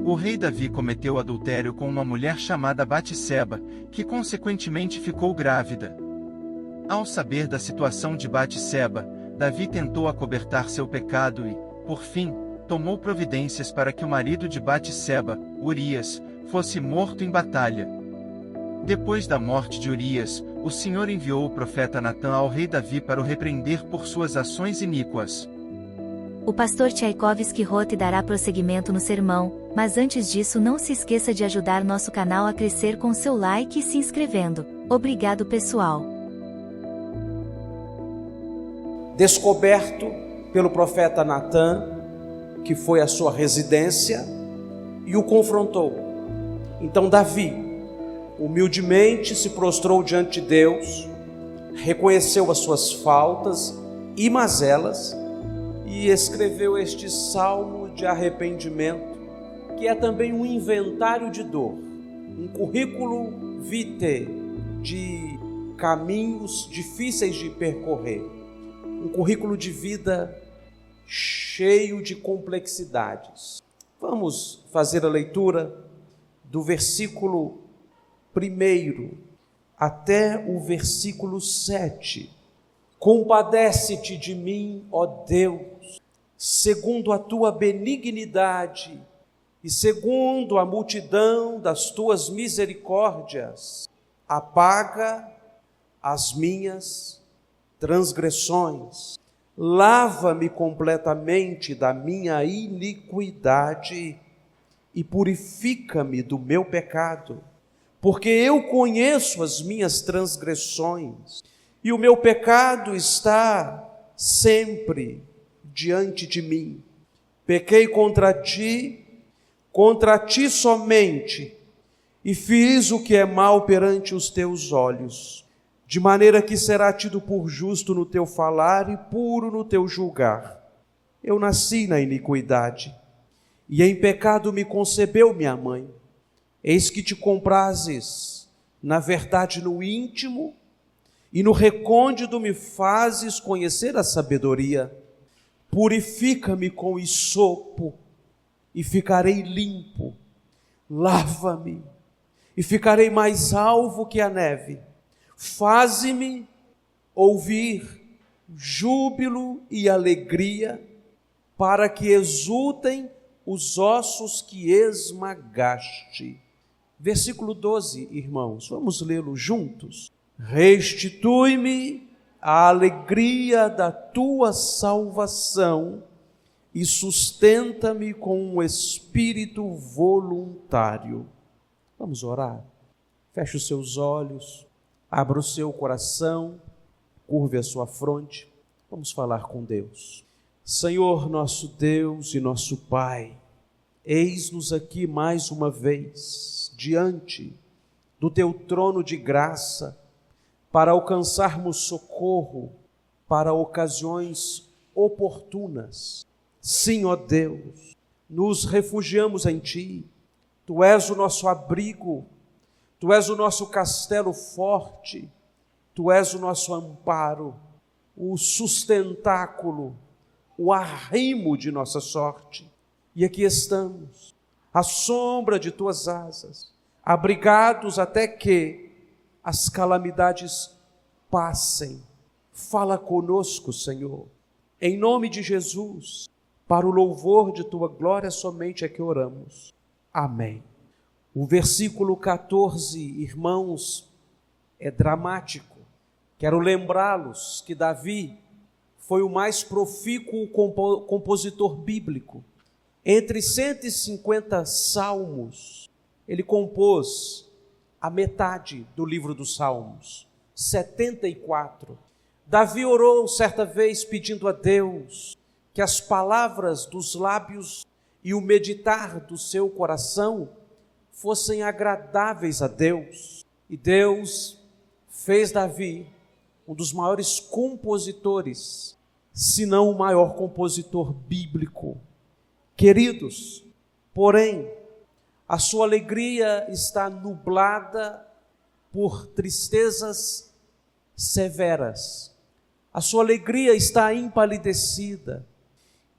O rei Davi cometeu adultério com uma mulher chamada Batseba, que consequentemente ficou grávida. Ao saber da situação de Batseba, Davi tentou acobertar seu pecado e, por fim, tomou providências para que o marido de Batseba, Urias, fosse morto em batalha. Depois da morte de Urias, o Senhor enviou o profeta Natã ao rei Davi para o repreender por suas ações iníquas. O pastor Tchaikovsky-Roth dará prosseguimento no sermão, mas antes disso não se esqueça de ajudar nosso canal a crescer com seu like e se inscrevendo. Obrigado, pessoal. Descoberto pelo profeta Natã, que foi à sua residência e o confrontou. Então Davi, humildemente se prostrou diante de Deus, reconheceu as suas faltas e mazelas e escreveu este salmo de arrependimento, que é também um inventário de dor, um currículo vitae de caminhos difíceis de percorrer, um currículo de vida cheio de complexidades. Vamos fazer a leitura do versículo 1 até o versículo 7. Compadece-te de mim, ó Deus, segundo a tua benignidade e segundo a multidão das tuas misericórdias, apaga as minhas transgressões, lava-me completamente da minha iniquidade e purifica-me do meu pecado, porque eu conheço as minhas transgressões e o meu pecado está sempre diante de mim. Pequei contra ti somente, e fiz o que é mal perante os teus olhos, de maneira que será tido por justo no teu falar e puro no teu julgar. Eu nasci na iniquidade, e em pecado me concebeu minha mãe. Eis que te comprases, na verdade, no íntimo, e no recôndito me fazes conhecer a sabedoria. Purifica-me com hisopo, e ficarei limpo. Lava-me, e ficarei mais alvo que a neve. Faze-me ouvir júbilo e alegria, para que exultem os ossos que esmagaste. Versículo 12, irmãos, vamos lê-lo juntos. Restitui-me a alegria da tua salvação e sustenta-me com um espírito voluntário. Vamos orar? Feche os seus olhos, abra o seu coração, curve a sua fronte. Vamos falar com Deus. Senhor, nosso Deus e nosso Pai, eis-nos aqui mais uma vez, diante do teu trono de graça, para alcançarmos socorro para ocasiões oportunas. Sim, ó Deus, nos refugiamos em Ti. Tu és o nosso abrigo, Tu és o nosso castelo forte, Tu és o nosso amparo, o sustentáculo, o arrimo de nossa sorte. E aqui estamos, à sombra de Tuas asas, abrigados até que as calamidades passem. Fala conosco, Senhor, em nome de Jesus, para o louvor de Tua glória somente é que oramos. Amém. O versículo 14, irmãos, é dramático. Quero lembrá-los que Davi foi o mais profícuo compositor bíblico. Entre 150 salmos, ele compôs a metade do livro dos Salmos, 74. Davi orou certa vez pedindo a Deus que as palavras dos lábios e o meditar do seu coração fossem agradáveis a Deus. E Deus fez Davi um dos maiores compositores, se não o maior compositor bíblico. Queridos, porém, a sua alegria está nublada por tristezas severas. A sua alegria está empalidecida.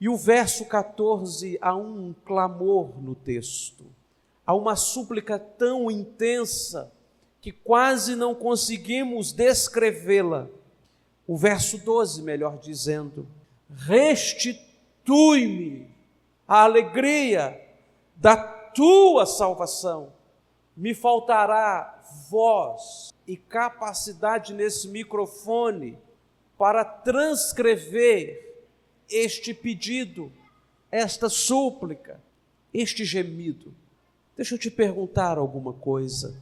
E o verso 14, há um clamor no texto, há uma súplica tão intensa que quase não conseguimos descrevê-la. O verso 12, melhor dizendo, restitui-me a alegria da tua salvação. Me faltará voz e capacidade nesse microfone para transcrever este pedido, esta súplica, este gemido. Deixa eu te perguntar alguma coisa,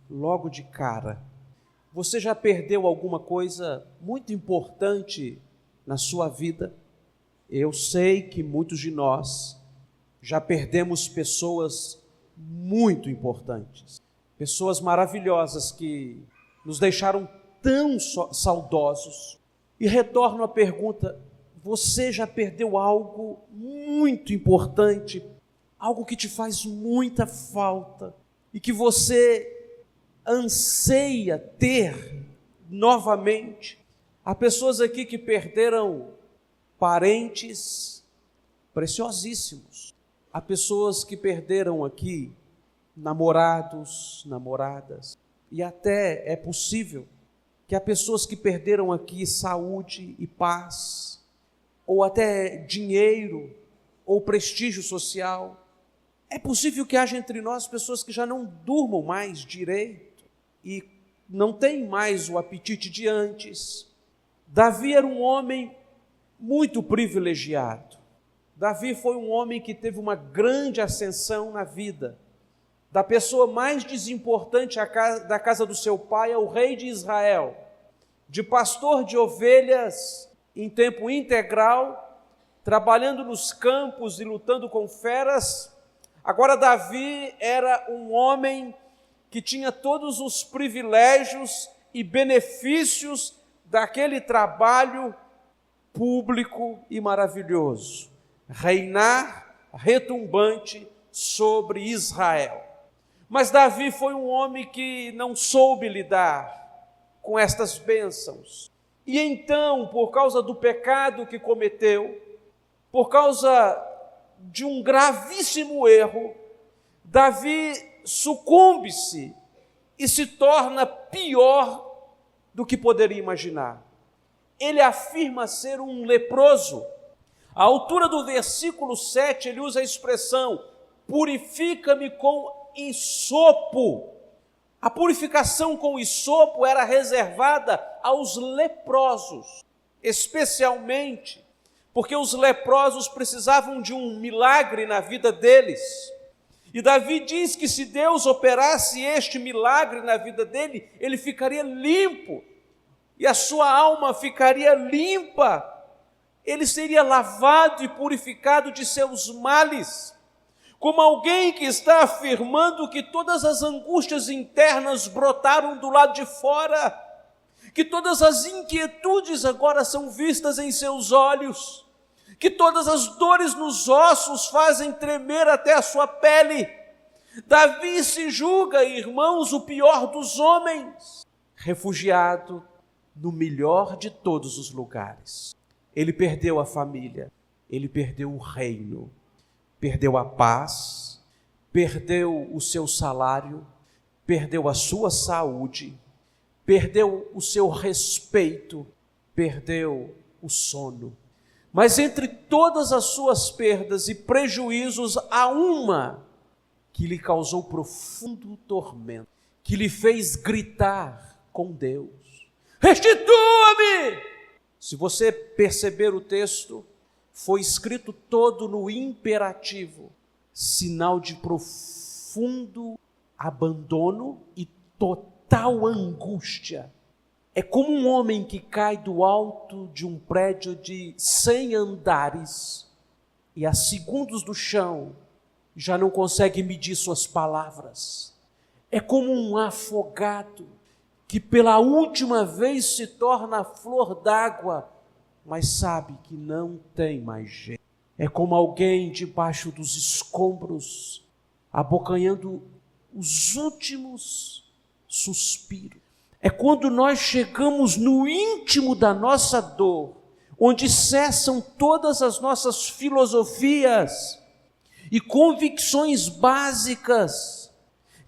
logo de cara. Você já perdeu alguma coisa muito importante na sua vida? Eu sei que muitos de nós já perdemos pessoas muito importantes, pessoas maravilhosas que nos deixaram tão saudosos. E retorno à pergunta: você já perdeu algo muito importante, algo que te faz muita falta e que você anseia ter novamente? Há pessoas aqui que perderam parentes preciosíssimos. Há pessoas que perderam aqui namorados, namoradas. E até é possível que há pessoas que perderam aqui saúde e paz, ou até dinheiro, ou prestígio social. É possível que haja entre nós pessoas que já não durmam mais direito e não têm mais o apetite de antes. Davi era um homem muito privilegiado. Davi foi um homem que teve uma grande ascensão na vida. Da pessoa mais desimportante da casa do seu pai ao rei de Israel, de pastor de ovelhas em tempo integral, trabalhando nos campos e lutando com feras. Agora Davi era um homem que tinha todos os privilégios e benefícios daquele trabalho público e maravilhoso, reinar retumbante sobre Israel. Mas Davi foi um homem que não soube lidar com estas bênçãos. E então, por causa do pecado que cometeu, por causa de um gravíssimo erro, Davi sucumbe-se e se torna pior do que poderia imaginar. Ele afirma ser um leproso. À altura do versículo 7, ele usa a expressão: purifica-me com hisopo. A purificação com hisopo era reservada aos leprosos, especialmente porque os leprosos precisavam de um milagre na vida deles. E Davi diz que se Deus operasse este milagre na vida dele, ele ficaria limpo, e a sua alma ficaria limpa, ele seria lavado e purificado de seus males. Como alguém que está afirmando que todas as angústias internas brotaram do lado de fora, que todas as inquietudes agora são vistas em seus olhos, que todas as dores nos ossos fazem tremer até a sua pele. Davi se julga, irmãos, o pior dos homens, refugiado no melhor de todos os lugares. Ele perdeu a família, ele perdeu o reino, perdeu a paz, perdeu o seu salário, perdeu a sua saúde, perdeu o seu respeito, perdeu o sono. Mas entre todas as suas perdas e prejuízos, há uma que lhe causou profundo tormento, que lhe fez gritar com Deus: restitua-me! Se você perceber o texto, foi escrito todo no imperativo, sinal de profundo abandono e total angústia. É como um homem que cai do alto de um prédio de 100 andares e a segundos do chão já não consegue medir suas palavras. É como um afogado que pela última vez se torna flor d'água, mas sabe que não tem mais jeito. É como alguém debaixo dos escombros, abocanhando os últimos suspiros. É quando nós chegamos no íntimo da nossa dor, onde cessam todas as nossas filosofias e convicções básicas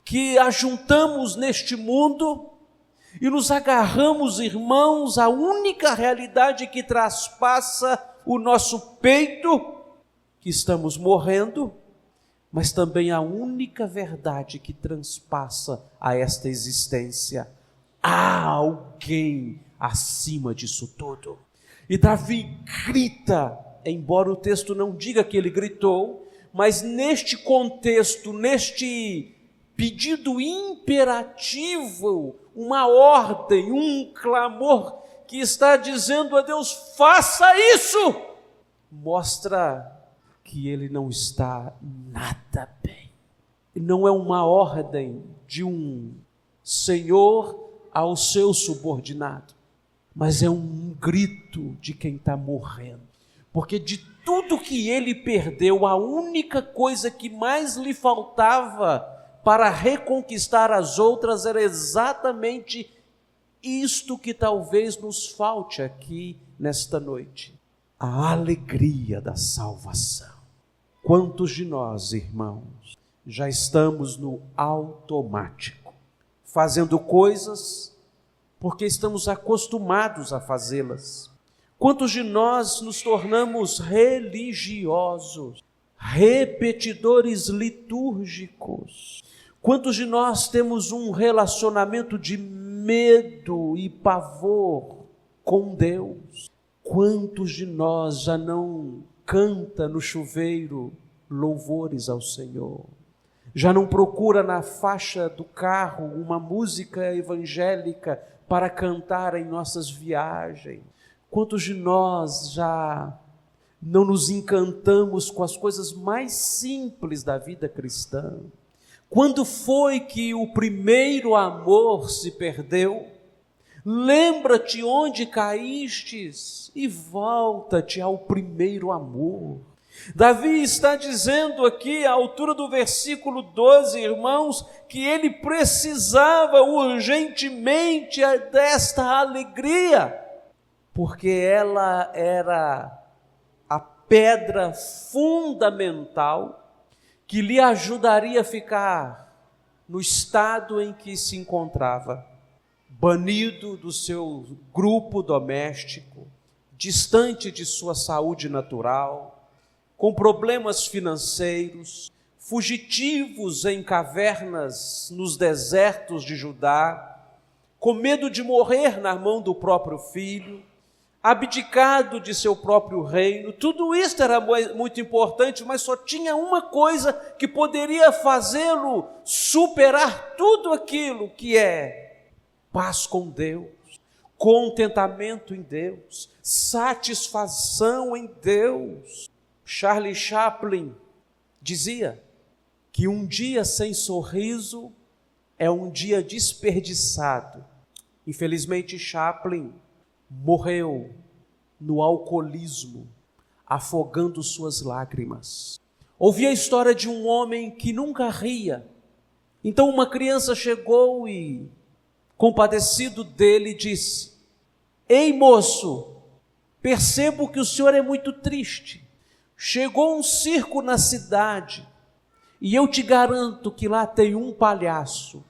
que ajuntamos neste mundo e nos agarramos, irmãos, à única realidade que traspassa o nosso peito, que estamos morrendo, mas também a única verdade que transpassa a esta existência. Há alguém acima disso tudo. E Davi grita, embora o texto não diga que ele gritou, mas neste contexto, neste pedido imperativo, uma ordem, um clamor que está dizendo a Deus, faça isso, mostra que ele não está nada bem. Não é uma ordem de um senhor ao seu subordinado, mas é um grito de quem está morrendo. Porque de tudo que ele perdeu, a única coisa que mais lhe faltava para reconquistar as outras era exatamente isto que talvez nos falte aqui nesta noite: a alegria da salvação. Quantos de nós, irmãos, já estamos no automático, fazendo coisas porque estamos acostumados a fazê-las? Quantos de nós nos tornamos religiosos, repetidores litúrgicos? Quantos de nós temos um relacionamento de medo e pavor com Deus? Quantos de nós já não canta no chuveiro louvores ao Senhor? Já não procura na faixa do carro uma música evangélica para cantar em nossas viagens? Quantos de nós já não nos encantamos com as coisas mais simples da vida cristã? Quando foi que o primeiro amor se perdeu? Lembra-te onde caístes e volta-te ao primeiro amor. Davi está dizendo aqui, à altura do versículo 12, irmãos, que ele precisava urgentemente desta alegria, porque ela era a pedra fundamental que lhe ajudaria a ficar no estado em que se encontrava, banido do seu grupo doméstico, distante de sua saúde natural, com problemas financeiros, fugitivos em cavernas nos desertos de Judá, com medo de morrer na mão do próprio filho, abdicado de seu próprio reino. Tudo isso era muito importante, mas só tinha uma coisa que poderia fazê-lo superar tudo aquilo, que é paz com Deus, contentamento em Deus, satisfação em Deus. Charlie Chaplin dizia que um dia sem sorriso é um dia desperdiçado. Infelizmente, Chaplin morreu no alcoolismo, afogando suas lágrimas. Ouvi a história de um homem que nunca ria. Então uma criança chegou e, compadecido dele, disse: "Ei, moço, percebo que o senhor é muito triste. Chegou um circo na cidade e eu te garanto que lá tem um palhaço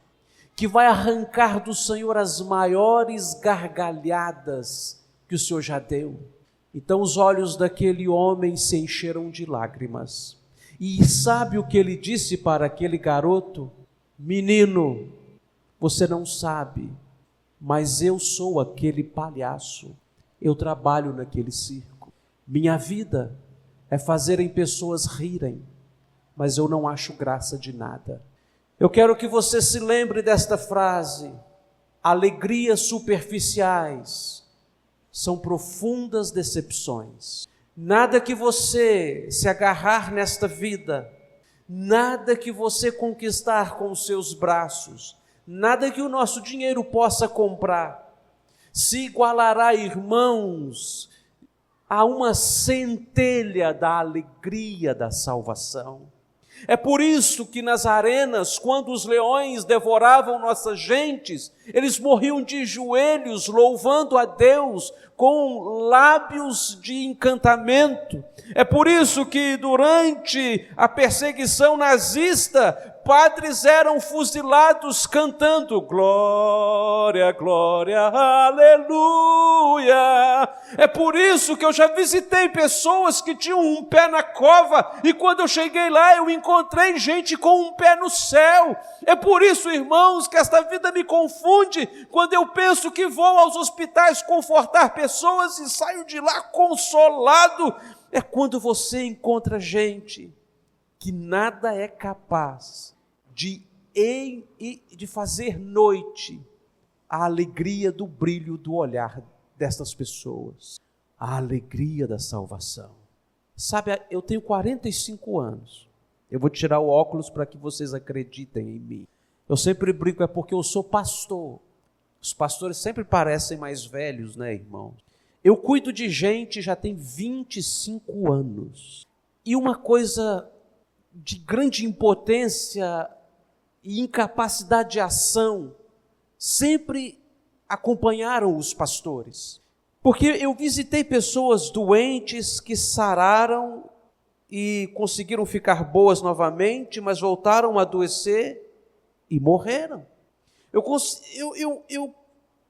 que vai arrancar do senhor as maiores gargalhadas que o senhor já deu." Então os olhos daquele homem se encheram de lágrimas. E sabe o que ele disse para aquele garoto? "Menino, você não sabe, mas eu sou aquele palhaço. Eu trabalho naquele circo. Minha vida é fazerem pessoas rirem, mas eu não acho graça de nada." Eu quero que você se lembre desta frase: alegrias superficiais são profundas decepções. Nada que você se agarrar nesta vida, nada que você conquistar com os seus braços, nada que o nosso dinheiro possa comprar, se igualará, irmãos, a uma centelha da alegria da salvação. É por isso que nas arenas, quando os leões devoravam nossas gentes, eles morriam de joelhos, louvando a Deus com lábios de encantamento. É por isso que durante a perseguição nazista, padres eram fuzilados cantando glória, glória, aleluia. É por isso que eu já visitei pessoas que tinham um pé na cova e quando eu cheguei lá eu encontrei gente com um pé no céu. É por isso, irmãos, que esta vida me confunde quando eu penso que vou aos hospitais confortar pessoas e saio de lá consolado. É quando você encontra gente que nada é capaz de fazer noite a alegria do brilho do olhar destas pessoas, a alegria da salvação. Sabe, eu tenho 45 anos, eu vou tirar o óculos para que vocês acreditem em mim. Eu sempre brinco, é porque eu sou pastor. Os pastores sempre parecem mais velhos, né, irmãos? Eu cuido de gente já tem 25 anos. E uma coisa de grande impotência e incapacidade de ação sempre acompanharam os pastores. Porque eu visitei pessoas doentes que sararam e conseguiram ficar boas novamente, mas voltaram a adoecer e morreram. Eu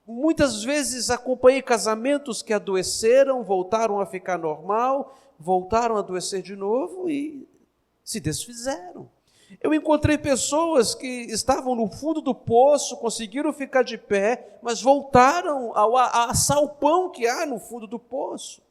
muitas vezes acompanhei casamentos que adoeceram, voltaram a ficar normal, voltaram a adoecer de novo e se desfizeram. Eu encontrei pessoas que estavam no fundo do poço, conseguiram ficar de pé, mas voltaram ao salpão que há no fundo do poço.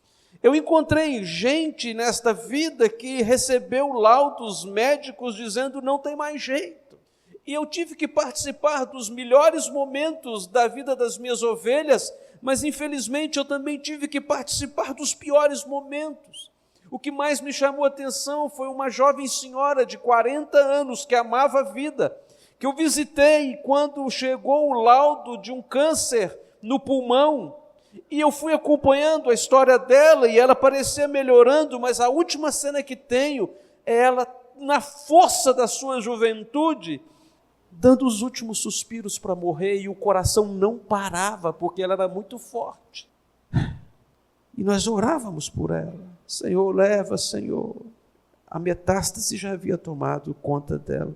Eu encontrei gente nesta vida que recebeu laudos médicos dizendo não tem mais jeito. E eu tive que participar dos melhores momentos da vida das minhas ovelhas, mas infelizmente eu também tive que participar dos piores momentos. O que mais me chamou a atenção foi uma jovem senhora de 40 anos que amava a vida, que eu visitei quando chegou o laudo de um câncer no pulmão, e eu fui acompanhando a história dela e ela parecia melhorando, mas a última cena que tenho é ela, na força da sua juventude, dando os últimos suspiros para morrer, e o coração não parava, porque ela era muito forte. E nós orávamos por ela. Senhor, leva, Senhor. A metástase já havia tomado conta dela.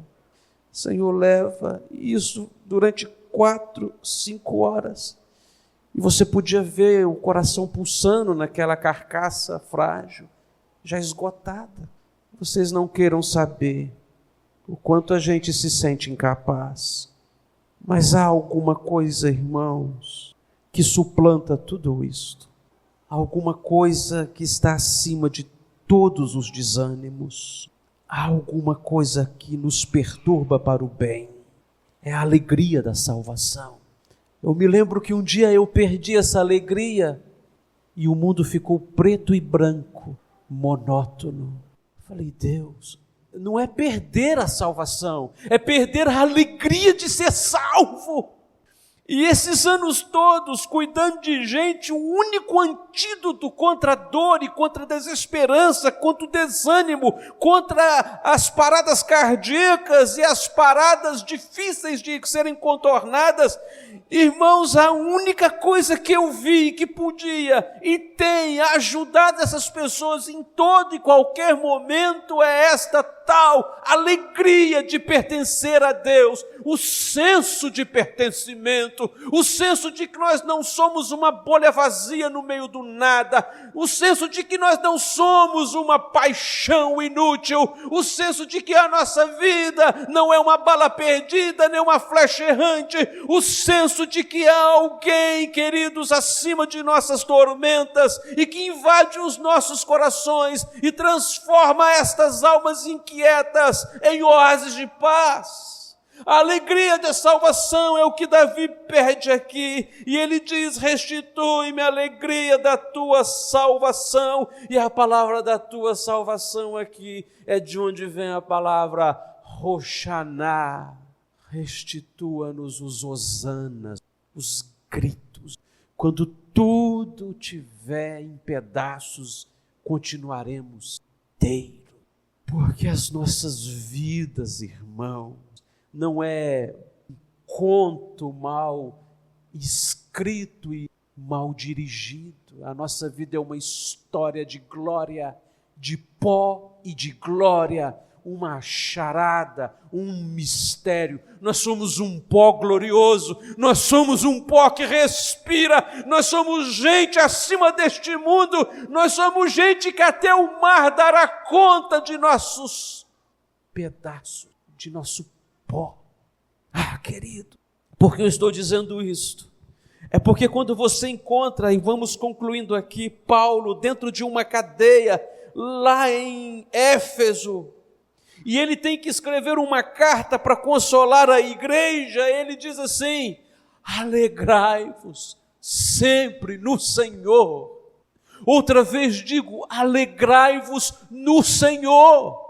Senhor, leva. Isso durante 4, 5 horas. E você podia ver o coração pulsando naquela carcaça frágil, já esgotada. Vocês não queiram saber o quanto a gente se sente incapaz. Mas há alguma coisa, irmãos, que suplanta tudo isto. Há alguma coisa que está acima de todos os desânimos. Há alguma coisa que nos perturba para o bem. É a alegria da salvação. Eu me lembro que um dia eu perdi essa alegria e o mundo ficou preto e branco, monótono. Falei, Deus, não é perder a salvação, é perder a alegria de ser salvo. E esses anos todos, cuidando de gente, o único antídoto contra a dor e contra a desesperança, contra o desânimo, contra as paradas cardíacas e as paradas difíceis de serem contornadas, irmãos, a única coisa que eu vi que podia e tem ajudado essas pessoas em todo e qualquer momento é esta tal alegria de pertencer a Deus, o senso de pertencimento, o senso de que nós não somos uma bolha vazia no meio do nada, o senso de que nós não somos uma paixão inútil, o senso de que a nossa vida não é uma bala perdida, nem uma flecha errante, o senso de que há alguém, queridos, acima de nossas tormentas e que invade os nossos corações e transforma estas almas inquietas em oásis de paz. A alegria da salvação é o que Davi pede aqui, e ele diz, restitui-me a alegria da tua salvação, e a palavra da tua salvação aqui é de onde vem a palavra Roshaná, restitua-nos os hosanas, os gritos, quando tudo tiver em pedaços, continuaremos inteiro, Porque as nossas vidas, irmãos, não é um conto mal escrito e mal dirigido. A nossa vida é uma história de glória, de pó e de glória, uma charada, um mistério. Nós somos um pó glorioso, nós somos um pó que respira, nós somos gente acima deste mundo, nós somos gente que até o mar dará conta de nossos pedaços, de nosso pó. Ah, querido, por que eu estou dizendo isto? É porque quando você encontra, e vamos concluindo aqui, Paulo dentro de uma cadeia, lá em Éfeso, e ele tem que escrever uma carta para consolar a igreja, ele diz assim: alegrai-vos sempre no Senhor. Outra vez digo, alegrai-vos no Senhor.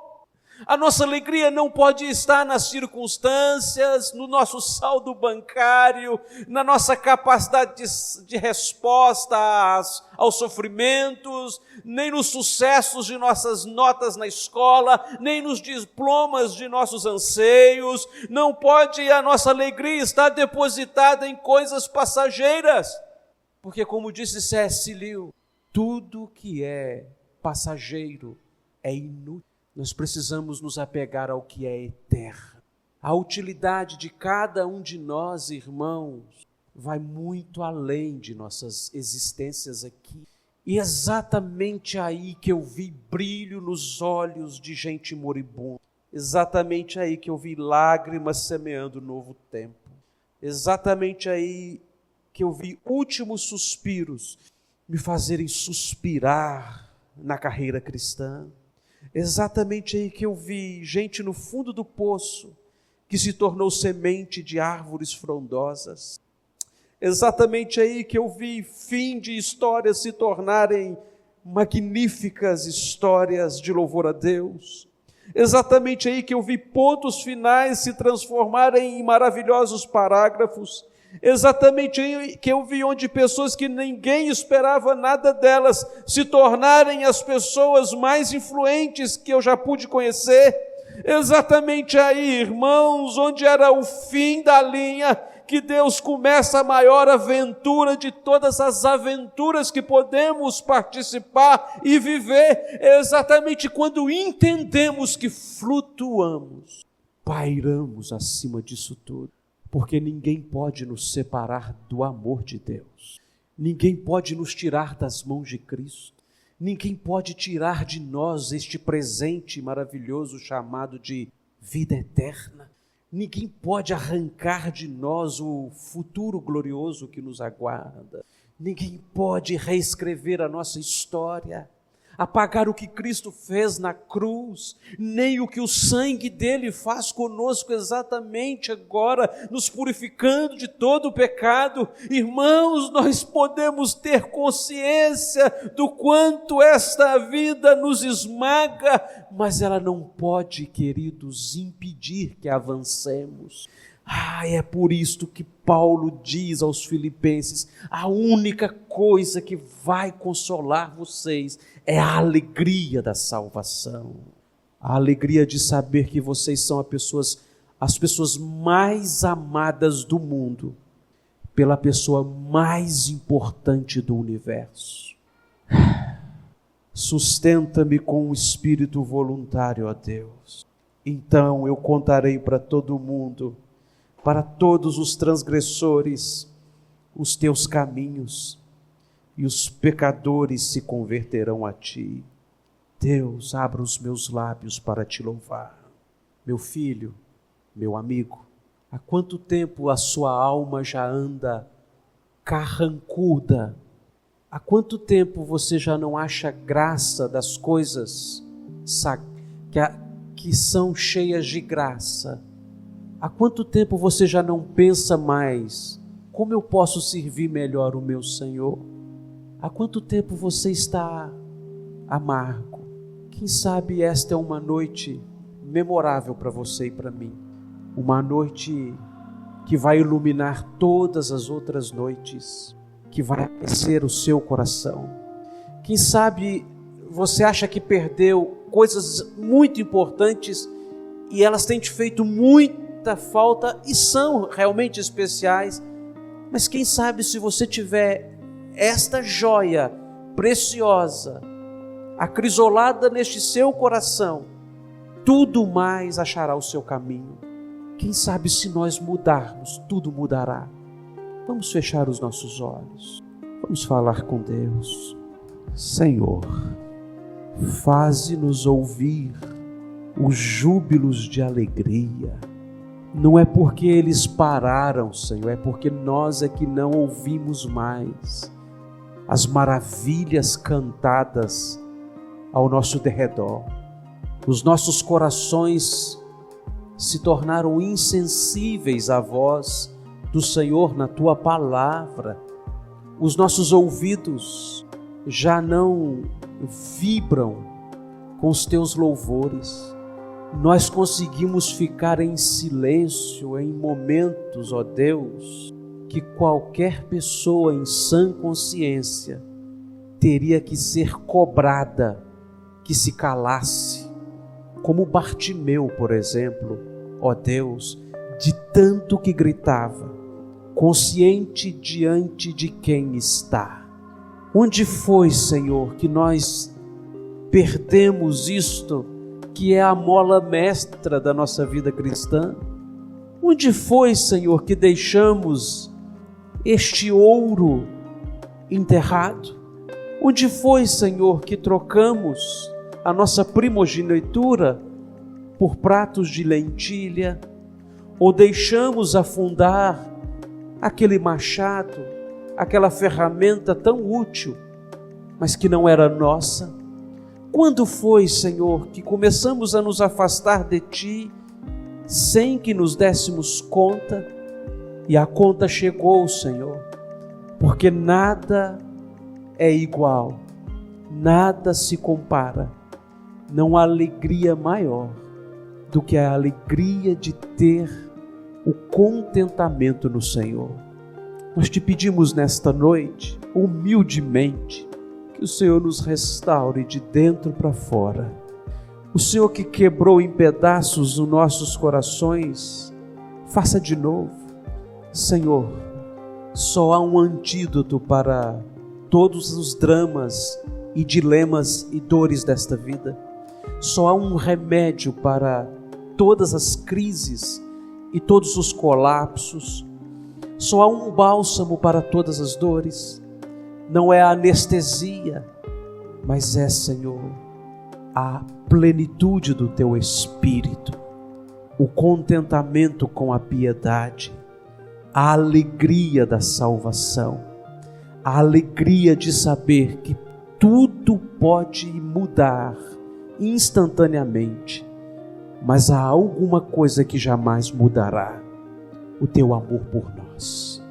A nossa alegria não pode estar nas circunstâncias, no nosso saldo bancário, na nossa capacidade de resposta aos sofrimentos, nem nos sucessos de nossas notas na escola, nem nos diplomas de nossos anseios. Não pode a nossa alegria estar depositada em coisas passageiras, porque, como disse C.S. Lewis, tudo que é passageiro é inútil. Nós precisamos nos apegar ao que é eterno. A utilidade de cada um de nós, irmãos, vai muito além de nossas existências aqui. E exatamente aí que eu vi brilho nos olhos de gente moribunda. Exatamente aí que eu vi lágrimas semeando novo tempo. Exatamente aí que eu vi últimos suspiros me fazerem suspirar na carreira cristã. Exatamente aí que eu vi gente no fundo do poço que se tornou semente de árvores frondosas. Exatamente aí que eu vi fim de histórias se tornarem magníficas histórias de louvor a Deus. Exatamente aí que eu vi pontos finais se transformarem em maravilhosos parágrafos. Exatamente aí que eu vi onde pessoas que ninguém esperava nada delas se tornarem as pessoas mais influentes que eu já pude conhecer. Exatamente aí, irmãos, onde era o fim da linha, que Deus começa a maior aventura de todas as aventuras que podemos participar e viver. Exatamente quando entendemos que flutuamos, pairamos acima disso tudo. Porque ninguém pode nos separar do amor de Deus. Ninguém pode nos tirar das mãos de Cristo. Ninguém pode tirar de nós este presente maravilhoso chamado de vida eterna. Ninguém pode arrancar de nós o futuro glorioso que nos aguarda. Ninguém pode reescrever a nossa história, apagar o que Cristo fez na cruz, nem o que o sangue dele faz conosco exatamente agora, nos purificando de todo o pecado. Irmãos, nós podemos ter consciência do quanto esta vida nos esmaga, mas ela não pode, queridos, impedir que avancemos. É por isto que Paulo diz aos Filipenses: a única coisa que vai consolar vocês é a alegria da salvação, a alegria de saber que vocês são as pessoas mais amadas do mundo, pela pessoa mais importante do universo. Sustenta-me com um espírito voluntário, ó Deus. Então eu contarei para todo mundo, para todos os transgressores, os teus caminhos, e os pecadores se converterão a ti. Deus, abra os meus lábios para te louvar. Meu filho, meu amigo, há quanto tempo a sua alma já anda carrancuda? Há quanto tempo você já não acha graça das coisas que são cheias de graça? Há quanto tempo você já não pensa mais: como eu posso servir melhor o meu Senhor? Há quanto tempo você está amargo? Quem sabe esta é uma noite memorável para você e para mim. Uma noite que vai iluminar todas as outras noites, que vai aquecer o seu coração. Quem sabe você acha que perdeu coisas muito importantes e elas têm te feito muita falta e são realmente especiais. Mas quem sabe se você tiver esta joia preciosa, acrisolada neste seu coração, tudo mais achará o seu caminho. Quem sabe se nós mudarmos, tudo mudará. Vamos fechar os nossos olhos. Vamos falar com Deus. Senhor, faze-nos ouvir os júbilos de alegria. Não é porque eles pararam, Senhor, é porque nós é que não ouvimos mais as maravilhas cantadas ao nosso derredor. Os nossos corações se tornaram insensíveis à voz do Senhor na Tua palavra. Os nossos ouvidos já não vibram com os Teus louvores. Nós conseguimos ficar em silêncio em momentos, ó Deus, que qualquer pessoa em sã consciência teria que ser cobrada que se calasse, como Bartimeu, por exemplo, ó Deus, de tanto que gritava, consciente diante de quem está. Onde foi, Senhor, que nós perdemos isto, que é a mola mestra da nossa vida cristã? Onde foi, Senhor, que deixamos este ouro enterrado? Onde foi, Senhor, que trocamos a nossa primogenitura por pratos de lentilha? Ou deixamos afundar aquele machado, aquela ferramenta tão útil, mas que não era nossa? Quando foi, Senhor, que começamos a nos afastar de Ti, sem que nos dessemos conta, e a conta chegou, Senhor, porque nada é igual, nada se compara, não há alegria maior do que a alegria de ter o contentamento no Senhor. Nós te pedimos nesta noite, humildemente, que o Senhor nos restaure de dentro para fora. O Senhor que quebrou em pedaços os nossos corações, faça de novo. Senhor, só há um antídoto para todos os dramas e dilemas e dores desta vida. Só há um remédio para todas as crises e todos os colapsos. Só há um bálsamo para todas as dores. Não é a anestesia, mas é, Senhor, a plenitude do Teu Espírito, o contentamento com a piedade, a alegria da salvação, a alegria de saber que tudo pode mudar instantaneamente, mas há alguma coisa que jamais mudará: o Teu amor por nós.